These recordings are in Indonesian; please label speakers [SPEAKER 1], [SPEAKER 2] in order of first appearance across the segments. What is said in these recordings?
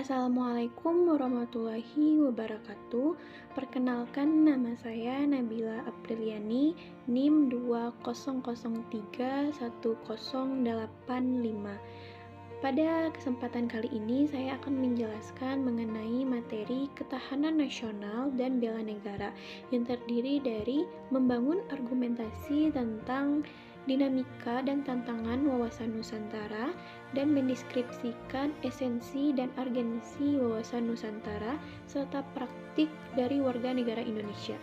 [SPEAKER 1] Assalamualaikum warahmatullahi wabarakatuh. Perkenalkan, nama saya Nabila Apriliani, NIM 200310885. Pada kesempatan kali ini saya akan menjelaskan mengenai materi ketahanan nasional dan bela negara yang terdiri dari membangun argumentasi tentang dinamika dan tantangan wawasan Nusantara dan mendeskripsikan esensi dan urgensi wawasan Nusantara serta praktik dari warga negara Indonesia.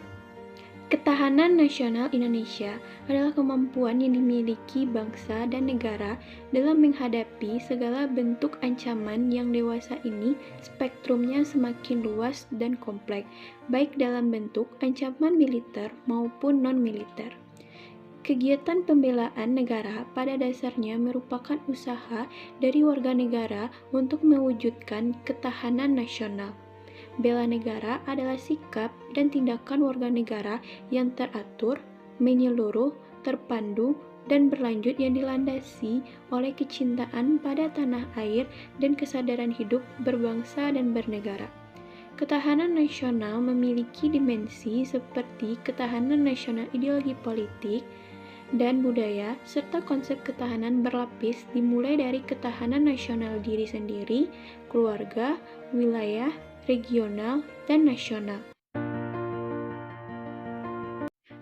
[SPEAKER 1] Ketahanan nasional Indonesia adalah kemampuan yang dimiliki bangsa dan negara dalam menghadapi segala bentuk ancaman yang dewasa ini. Spektrumnya semakin luas dan kompleks, baik dalam bentuk ancaman militer maupun non-militer. Kegiatan pembelaan negara pada dasarnya merupakan usaha dari warga negara untuk mewujudkan ketahanan nasional. Bela negara adalah sikap dan tindakan warga negara yang teratur, menyeluruh, terpandu, dan berlanjut yang dilandasi oleh kecintaan pada tanah air dan kesadaran hidup berbangsa dan bernegara. Ketahanan nasional memiliki dimensi seperti ketahanan nasional ideologi politik dan budaya, serta konsep ketahanan berlapis dimulai dari ketahanan nasional diri sendiri, keluarga, wilayah, regional, dan nasional.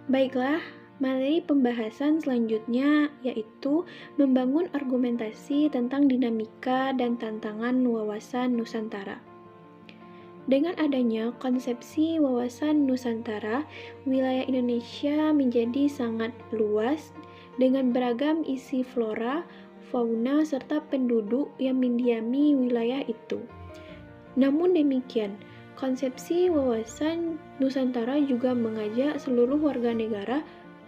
[SPEAKER 1] Baiklah, materi pembahasan selanjutnya yaitu membangun argumentasi tentang dinamika dan tantangan wawasan Nusantara. Dengan adanya konsepsi wawasan Nusantara, wilayah Indonesia menjadi sangat luas dengan beragam isi flora, fauna, serta penduduk yang mendiami wilayah itu. Namun demikian, konsepsi wawasan Nusantara juga mengajak seluruh warga negara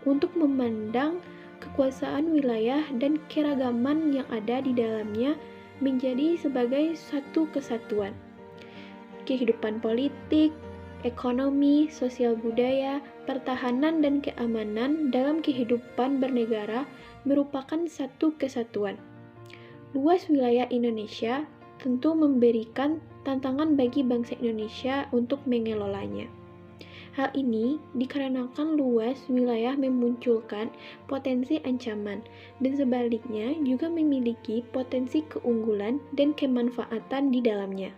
[SPEAKER 1] untuk memandang kekuasaan wilayah dan keragaman yang ada di dalamnya menjadi sebagai satu kesatuan. Kehidupan politik, ekonomi, sosial budaya, pertahanan, dan keamanan dalam kehidupan bernegara merupakan satu kesatuan. Luas wilayah Indonesia tentu memberikan tantangan bagi bangsa Indonesia untuk mengelolanya. Hal ini dikarenakan luas wilayah memunculkan potensi ancaman dan sebaliknya juga memiliki potensi keunggulan dan kemanfaatan di dalamnya.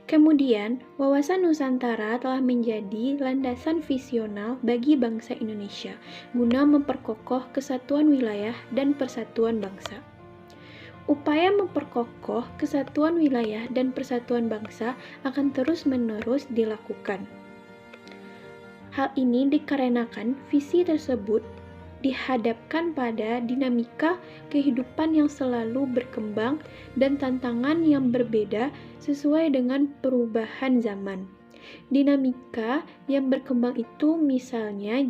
[SPEAKER 1] Kemudian, wawasan Nusantara telah menjadi landasan visional bagi bangsa Indonesia guna memperkokoh kesatuan wilayah dan persatuan bangsa. Upaya memperkokoh kesatuan wilayah dan persatuan bangsa akan terus-menerus dilakukan. Hal ini dikarenakan visi tersebut dihadapkan pada dinamika kehidupan yang selalu berkembang dan tantangan yang berbeda sesuai dengan perubahan zaman. Dinamika yang berkembang itu misalnya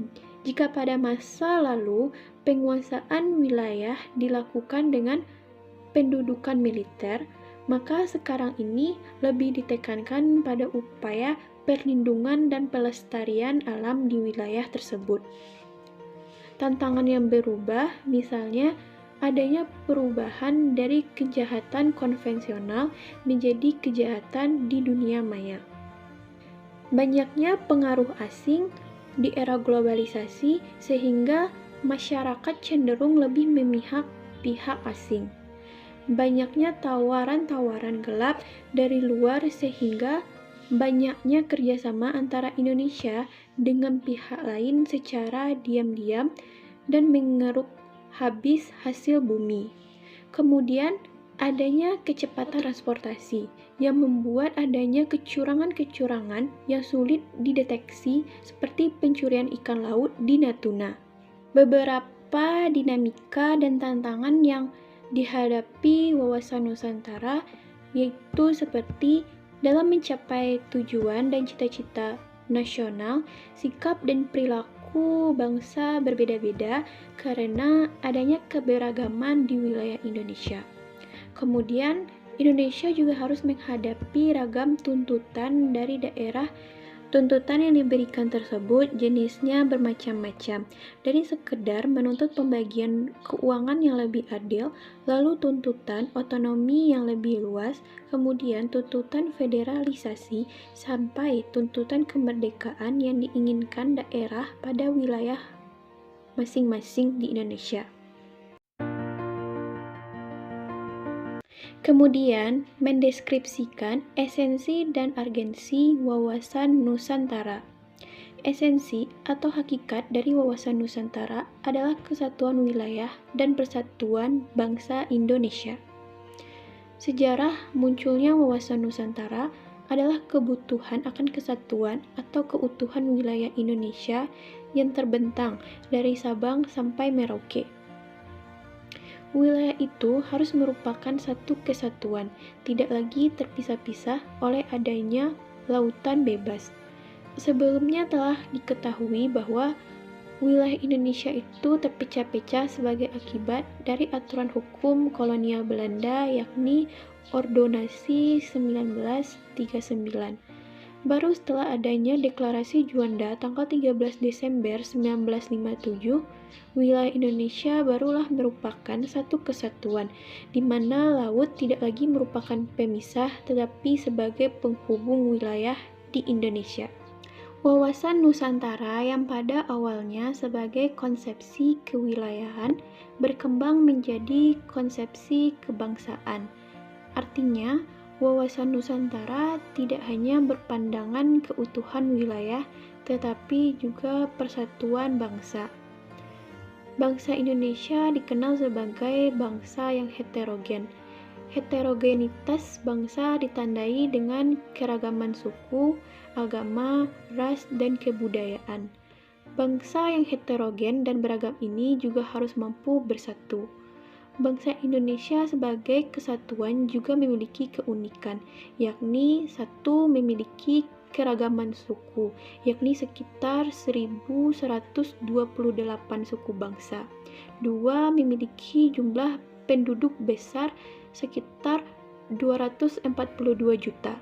[SPEAKER 1] jika pada masa lalu penguasaan wilayah dilakukan dengan pendudukan militer, maka sekarang ini lebih ditekankan pada upaya perlindungan dan pelestarian alam di wilayah tersebut. Tantangan yang berubah, misalnya adanya perubahan dari kejahatan konvensional menjadi kejahatan di dunia maya. Banyaknya pengaruh asing di era globalisasi sehingga masyarakat cenderung lebih memihak pihak asing. Banyaknya tawaran-tawaran gelap dari luar sehingga banyaknya kerjasama antara Indonesia dengan pihak lain secara diam-diam dan mengeruk habis hasil bumi. Kemudian adanya kecepatan transportasi yang membuat adanya kecurangan-kecurangan yang sulit dideteksi seperti pencurian ikan laut di Natuna. Beberapa dinamika dan tantangan yang dihadapi wawasan Nusantara yaitu seperti dalam mencapai tujuan dan cita-cita nasional, sikap dan perilaku bangsa berbeda-beda karena adanya keberagaman di wilayah Indonesia. Kemudian, Indonesia juga harus menghadapi ragam tuntutan dari daerah Tuntutan yang diberikan tersebut jenisnya bermacam-macam, dari sekedar menuntut pembagian keuangan yang lebih adil, lalu tuntutan otonomi yang lebih luas, kemudian tuntutan federalisasi, sampai tuntutan kemerdekaan yang diinginkan daerah pada wilayah masing-masing di Indonesia. Kemudian, mendeskripsikan esensi dan urgensi wawasan Nusantara. Esensi atau hakikat dari wawasan Nusantara adalah kesatuan wilayah dan persatuan bangsa Indonesia. Sejarah munculnya wawasan Nusantara adalah kebutuhan akan kesatuan atau keutuhan wilayah Indonesia yang terbentang dari Sabang sampai Merauke. Wilayah itu harus merupakan satu kesatuan, tidak lagi terpisah-pisah oleh adanya lautan bebas. Sebelumnya telah diketahui bahwa wilayah Indonesia itu terpecah-pecah sebagai akibat dari aturan hukum kolonial Belanda, yakni Ordonansi 1939. Baru setelah adanya Deklarasi Juanda tanggal 13 Desember 1957, wilayah Indonesia barulah merupakan satu kesatuan, di mana laut tidak lagi merupakan pemisah tetapi sebagai penghubung wilayah di Indonesia. Wawasan Nusantara yang pada awalnya sebagai konsepsi kewilayahan berkembang menjadi konsepsi kebangsaan. Artinya, wawasan Nusantara tidak hanya berpandangan keutuhan wilayah, tetapi juga persatuan bangsa. Bangsa Indonesia dikenal sebagai bangsa yang heterogen. Heterogenitas bangsa ditandai dengan keragaman suku, agama, ras, dan kebudayaan. Bangsa yang heterogen dan beragam ini juga harus mampu bersatu. Bangsa Indonesia sebagai kesatuan juga memiliki keunikan, yakni satu, memiliki keragaman suku, yakni sekitar 1128 suku bangsa. Dua, memiliki jumlah penduduk besar sekitar 242 juta.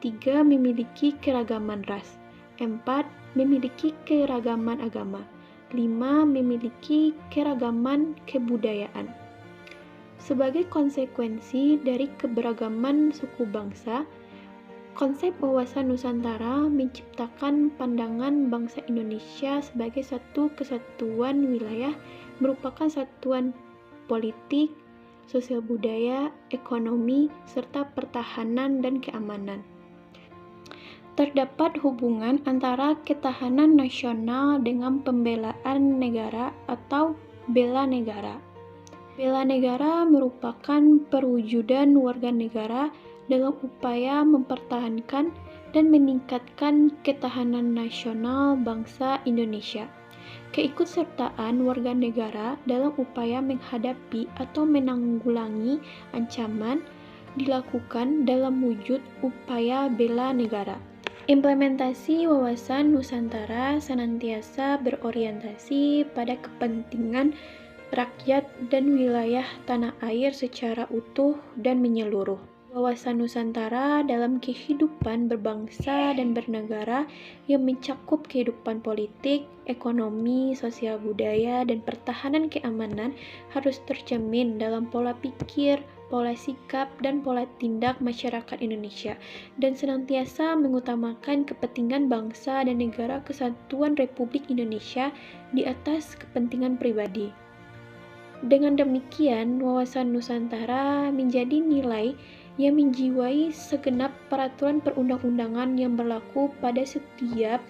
[SPEAKER 1] Tiga, memiliki keragaman ras. Empat, memiliki keragaman agama. Lima, memiliki keragaman kebudayaan. Sebagai konsekuensi dari keberagaman suku bangsa, konsep wawasan Nusantara menciptakan pandangan bangsa Indonesia sebagai satu kesatuan wilayah merupakan satuan politik, sosial budaya, ekonomi, serta pertahanan dan keamanan. Terdapat hubungan antara ketahanan nasional dengan pembelaan negara atau bela negara. Bela negara merupakan perwujudan warga negara dalam upaya mempertahankan dan meningkatkan ketahanan nasional bangsa Indonesia. Keikutsertaan warga negara dalam upaya menghadapi atau menanggulangi ancaman dilakukan dalam wujud upaya bela negara. Implementasi wawasan Nusantara senantiasa berorientasi pada kepentingan rakyat dan wilayah tanah air secara utuh dan menyeluruh. Wawasan Nusantara dalam kehidupan berbangsa dan bernegara yang mencakup kehidupan politik, ekonomi, sosial budaya, dan pertahanan keamanan harus tercermin dalam pola pikir, pola sikap, dan pola tindak masyarakat Indonesia, dan senantiasa mengutamakan kepentingan bangsa dan negara kesatuan Republik Indonesia di atas kepentingan pribadi. Dengan demikian, wawasan Nusantara menjadi nilai yang menjiwai segenap peraturan perundang-undangan yang berlaku pada setiap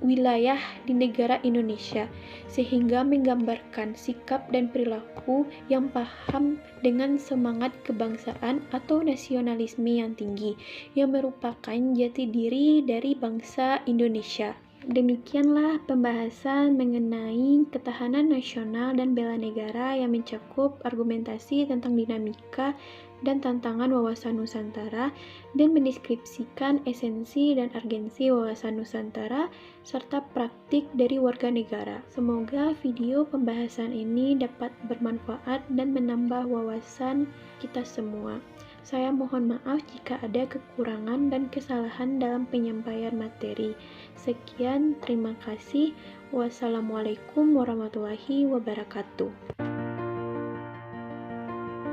[SPEAKER 1] wilayah di negara Indonesia, sehingga menggambarkan sikap dan perilaku yang paham dengan semangat kebangsaan atau nasionalisme yang tinggi, yang merupakan jati diri dari bangsa Indonesia. Demikianlah pembahasan mengenai ketahanan nasional dan bela negara yang mencakup argumentasi tentang dinamika dan tantangan wawasan Nusantara dan mendeskripsikan esensi dan urgensi wawasan Nusantara serta praktik dari warga negara. Semoga video pembahasan ini dapat bermanfaat dan menambah wawasan kita semua. Saya mohon maaf jika ada kekurangan dan kesalahan dalam penyampaian materi. Sekian, terima kasih. Wassalamualaikum warahmatullahi wabarakatuh.